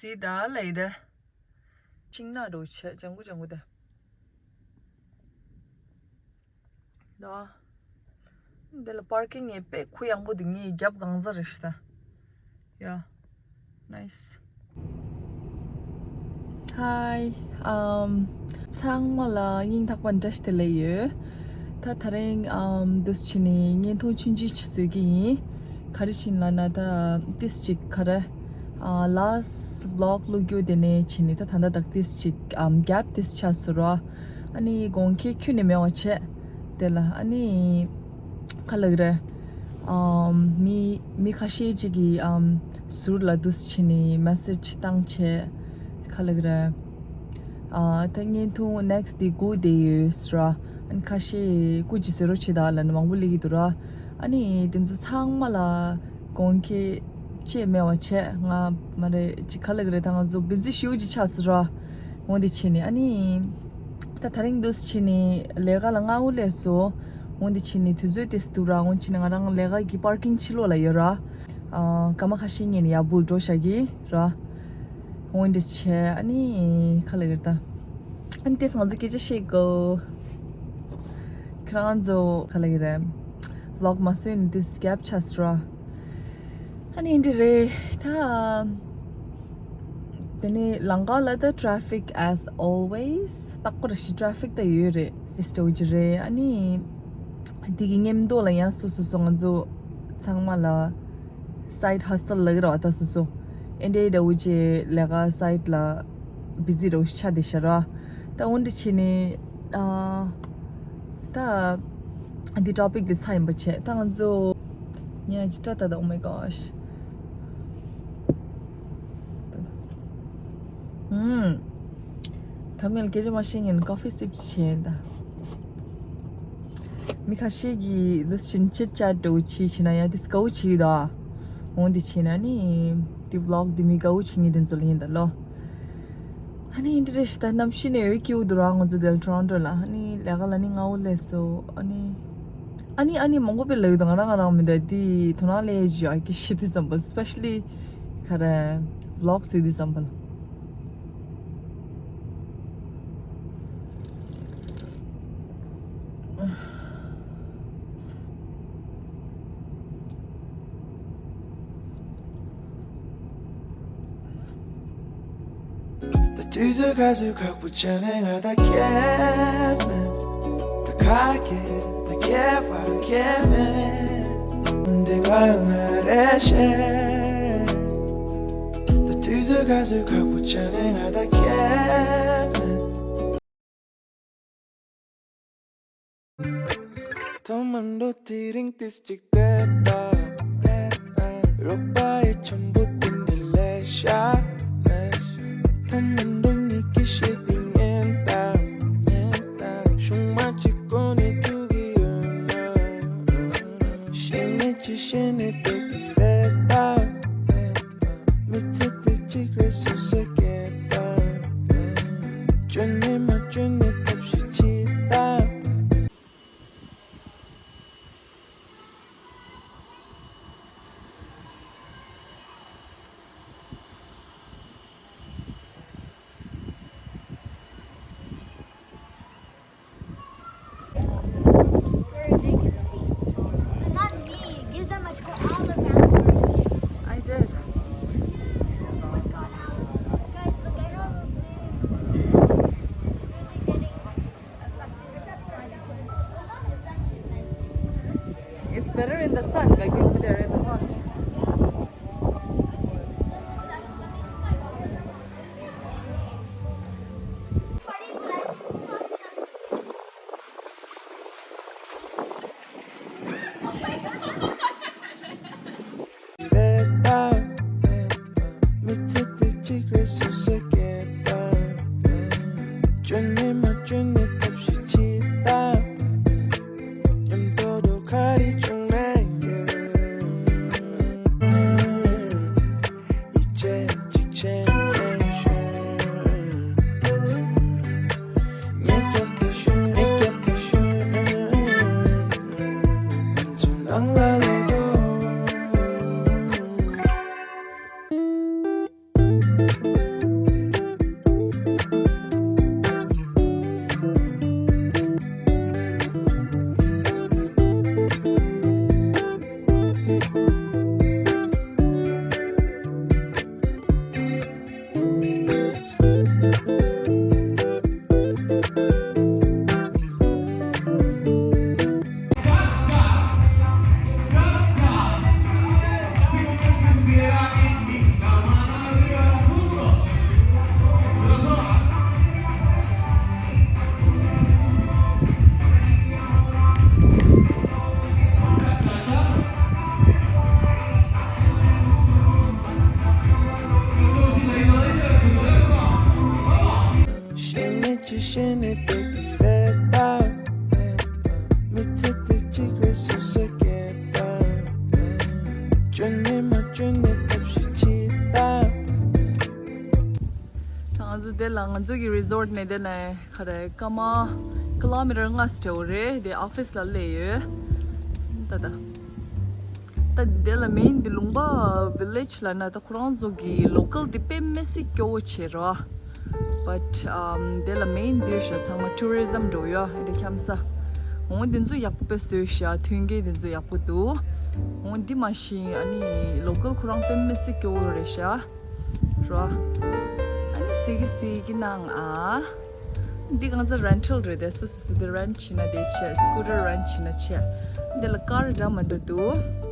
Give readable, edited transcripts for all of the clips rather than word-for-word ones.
Sida later. Chingna do che jangu da. Da. Del parking e pe kuyang bu dingi gyap gangzar işte. Yeah. Nice. Hi. Changmala ning takban dash de layer. Ta tareng dus chini ngin thon chunji chsugi karishin lana da district kara last vlog lugyo dene chini ta thanda dak district gap this chasura ani gongke kyune mewache dela ani kalagre mi khashi jigi surla dus chini message tangche kalagre tangin thu next the good days ra an khashi kujisero chidala namanguli dura ani dinzu changmala gongke che mewache nga mare chikhalagre tanga zo busy huge chasra modi chini ani ta tharing dus chini lega langa uleso modi chini thuzu testura on chini ngarang lega gi parking chilo la yora kama khashi ngeni ya buldo shagi ra on this che ani khalagerta antes ngazi ke je go kranzo khalagere vlog masun this gap chasra ani indire ta tene langala the traffic as always takurashi traffic da yure istojre ani digingem do la ya su songanzo changmala side hustle lagra ta su ende da uje laga side la busy ro sha de shara ta undi chini ta the topic this time bache tanzo nya jita ta oh my gosh Tamil keje machine coffee sip chenda mikashigi this chin chit chat do chi china ya this go chi da ondi china ni the vlog di mi go chingi den zolin da lo ani interest ta namshine wiki udrang zo del toronto la ani legal ani ngaule so ani mongo be le dang rang rang mi da di tonale ji ai ki shit example especially kara vlogs with example Tso 가수 갖고 진행하다 깨면 더 가게 더 깨봐게면 내가 말해시 Tso 가수 갖고 진행하다 깨면 도만도 티링 디스틱됐다 로빠의 전부 딘딜레샤 도만도 니기 쉐딩엔다 shumachikoni tugiona shinichi shinete kireta mitete chikre suseketa chone machone tapshichita It's better in the sun, like over there in the hot. mitete chikre suseketa chone machone tapshichita todo cari chunenge iche chichen nation de lang anzu gi resort ne de na khare kama kilometer nga store de office la le ye tada ta de la main de lungba village la na ta khran zo gi local de pe mesi kyo chero but de la main dish as hama tourism do ya de kamsa on din zo yak pe se sha thunge din zo yak du on di machine ani local khran pe mesi kyo re sha ro ani sigi nang a di ganza rental re de so de rent na de che scooter rent na che de la car da ma do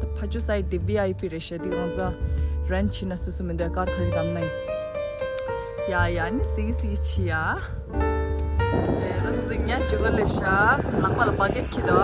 the phaju side de vip re she di ganza rent na so men de car khari dam nai ya ni sigi chi ya de da zingya chugol le sha nakpa la baget ki do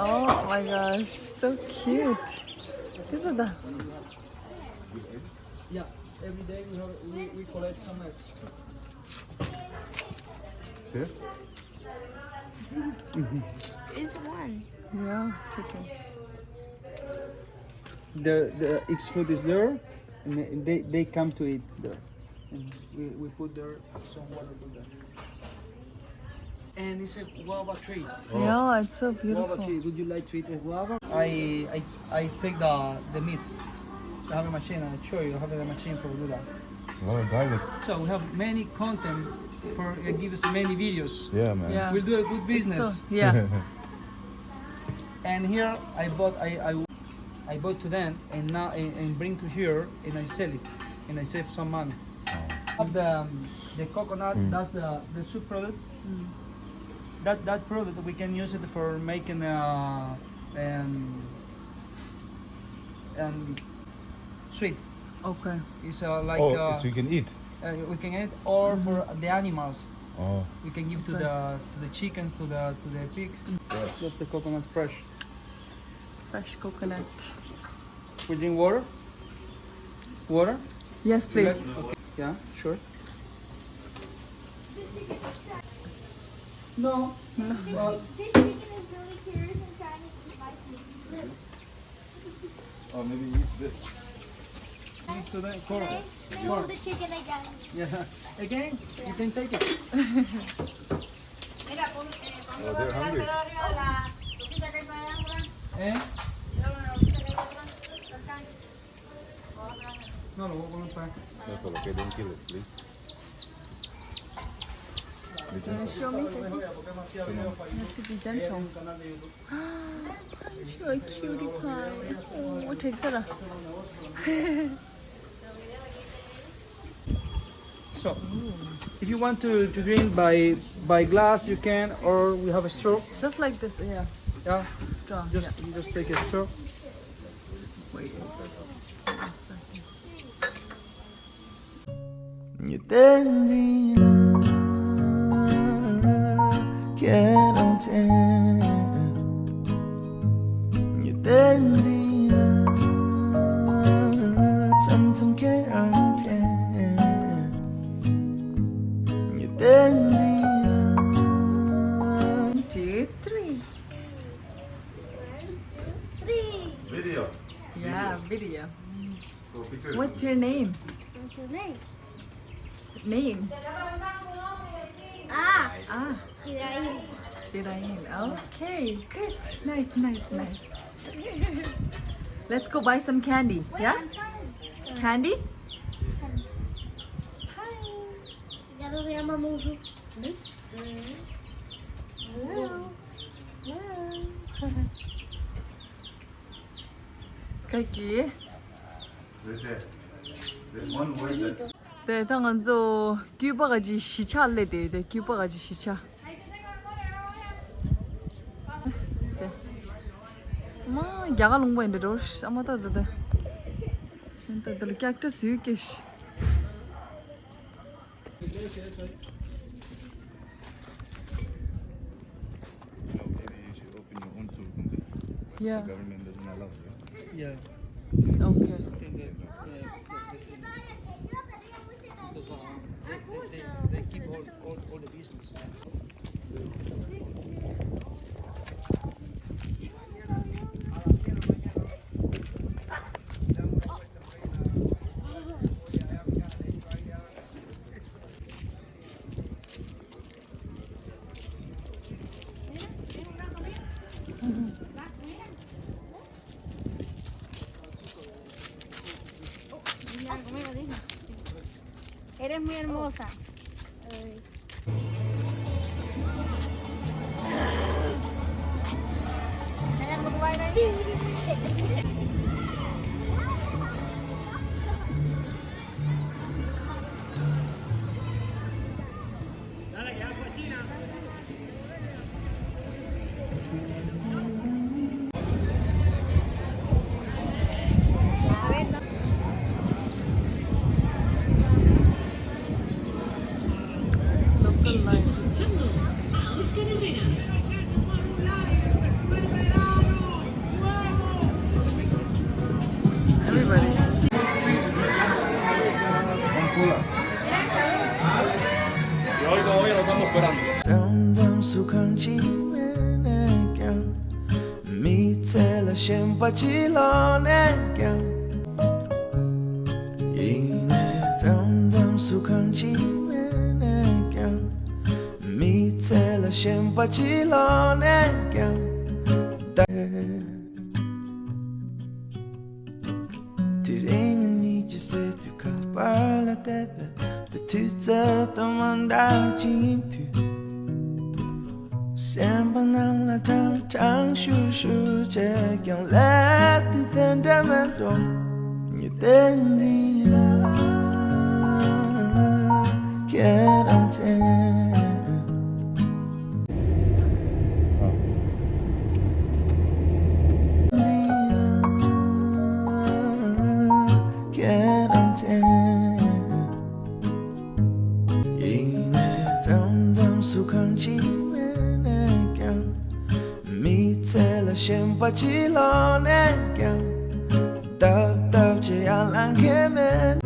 oh my gosh so cute this is the Yeah, every day we collect some extra. See? It's one. yeah chicken The X food is there, and they come to eat there, and we put there some water to them. And it's a guava tree. yeah it's so Guava beautiful tree. Would you like to eat a guava? I take the meat. I have a machine. I show you. I have a machine for do that. Oh, direct. So we have many contents for give us many videos. Yeah, man. yeah We'll do a good business. so, yeah And here I bought to them and now and bring to here and I sell it and I save some money. Of the coconut, that's the soup product. That product we can use it for making sweet. okay It's like Oh, so you can eat. we can eat or for the animals. Oh. We can give to Okay. the chickens, to the pigs. Yes. Just the coconut fresh. fresh coconut We drink water. Water. yes please Okay. Yeah, sure. No. This chicken is really curious and trying to eat my food. Oh, maybe eat this. To the Can corn. I hold the chicken again? Yeah. Again, you can take it. Oh, they're hungry. Eh? No, huwag ko lang pa. That's okay. Don't kill it, please. you want to show me Kiki? You have to be gentle you're a cutie pie oh take that So, if you want to drink by glass, you can, or we have a straw. just like this yeah Yeah. strong Just take a straw. You dandy get on ten. You dandy something get on ten. You dandy 1 2 3 3. Video. yeah video So picture. what's your name What's your name? name Ah, ah Hiraim. Dirain. Okay, good. Nice. Let's go buy some candy. Wait, Yeah? I'm trying to... Candy? Hi. Ya no se llama Musu. Hello. Kaki. There's one word that. 네, 당한 저 Cuba 가지 시차래 돼. Cuba 가지 시차. 네. 마, 야가 농부 인데 저 아마다 돼. 근데 들 cactus 유기sh. Maybe you should open your own tool company. Yeah. The government doesn't allow it. Yeah. Okay. Because they keep all the business. Eres muy hermosa. Local life. Everybody. Y hoy todavía lo estamos esperando.当当苏康基面那个，米在了先把基佬那个，一内当当苏康基面那个，米在了先把基佬那个，Tiden ni jese tu kapala tebe, the tuza tamanda jintu. Samba nang la tang tang shu shu che kyang la ti ten da man do ni ten di la get on ten get on ten in a zam zam su kang chi mi te la shen pa chi lo ne kyang tap tap che a lang ke men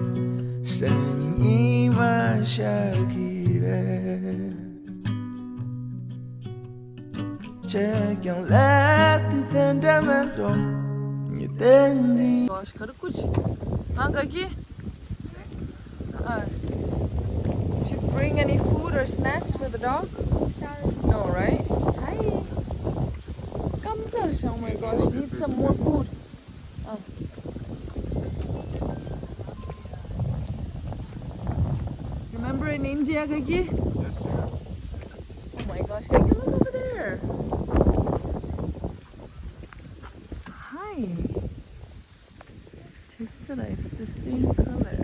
sen yi ma sha ki re che kyang la ti ten da man do ni ten di Gosh, karı kuch. Huh, Kaki? Did you bring any food or snacks for the dog? No, right? Hi. Come, Sarsha. Oh my gosh, need some more food. Remember in India, Kaki? Yes, sir. Oh my gosh, Kaki, look over there. Hi. Check it, it's the same color.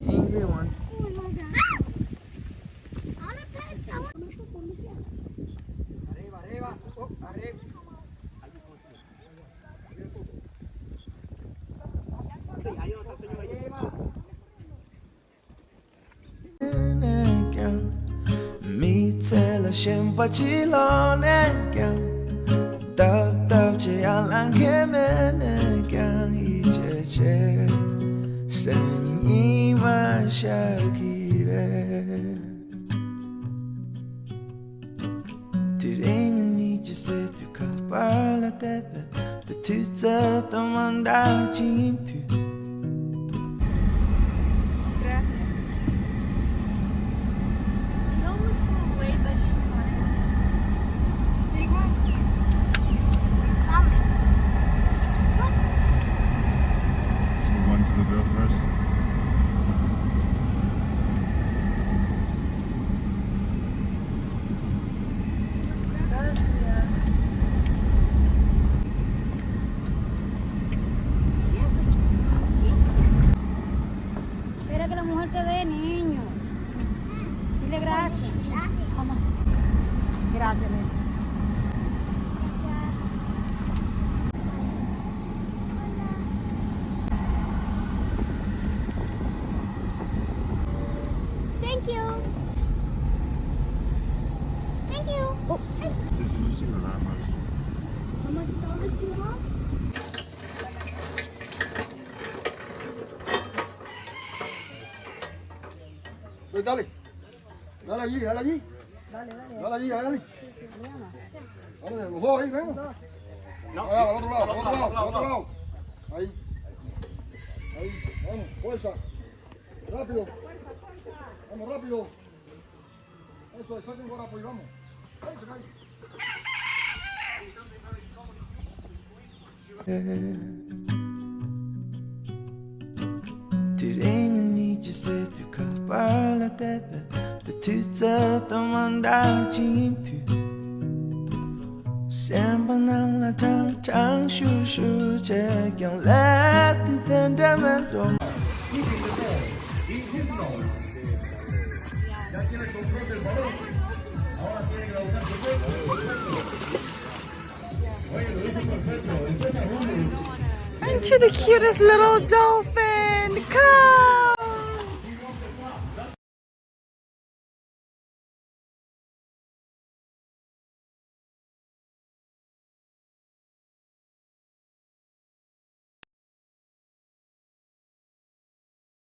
Angry one. mi te la shen pa chi lo ne kyang tap tap che a lang ke me ne kyang i che che sen yi ma sha ki re Tiden ni jese tu kapala tebe the tuza tamanda jintu Move on to the bill first. Espera que la mujer te ve, niño. Dile gracias. Vamos. Gracias, nene. Thank you. Thank you. Oh. Did you see that much? How much dollars do you have? Dale, dale allí, dale allí. Dale allí, dale allí. Dale, los dos ahí, vemos. No, al otro lado, al otro lado, al otro lado. Ahí. Ahí, vamos, fuerza. Rápido. Vamos, rápido. Eso, saquen por apoyo, vamos. Ahí, se cae. Terreno se tu capar la tebe de tu tomanda jintu Samba nang la tang tang shu shu che kyang la ti ten damento Aren't you the cutest little dolphin? Come!